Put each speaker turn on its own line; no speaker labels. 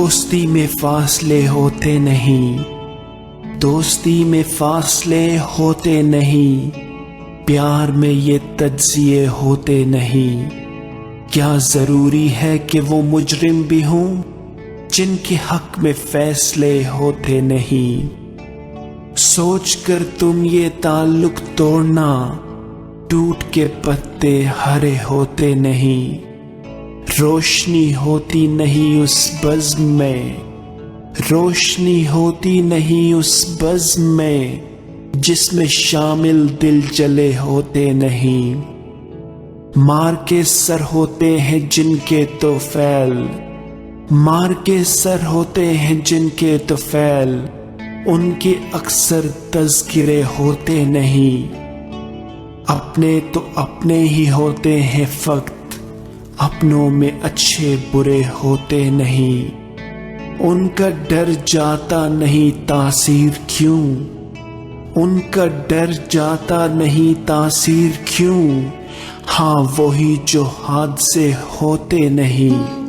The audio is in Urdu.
دوستی میں فاصلے ہوتے نہیں، دوستی میں فاصلے ہوتے نہیں، پیار میں یہ تجزیے ہوتے نہیں۔ کیا ضروری ہے کہ وہ مجرم بھی ہوں جن کے حق میں فیصلے ہوتے نہیں؟ سوچ کر تم یہ تعلق توڑنا، ٹوٹ کے پتے ہرے ہوتے نہیں۔ روشنی ہوتی نہیں اس بزم میں، روشنی ہوتی نہیں اس بزم میں، جس میں شامل دل جلے ہوتے نہیں۔ مار کے سر ہوتے ہیں جن کے طفیل، مار کے سر ہوتے ہیں جن کے طفیل، ان کے اکثر تذکرے ہوتے نہیں۔ اپنے تو اپنے ہی ہوتے ہیں فقط، اپنوں میں اچھے برے ہوتے نہیں۔ ان کا ڈر جاتا نہیں تاثیر کیوں، ان کا ڈر جاتا نہیں تاثیر کیوں، ہاں وہی جو حادثے ہوتے نہیں۔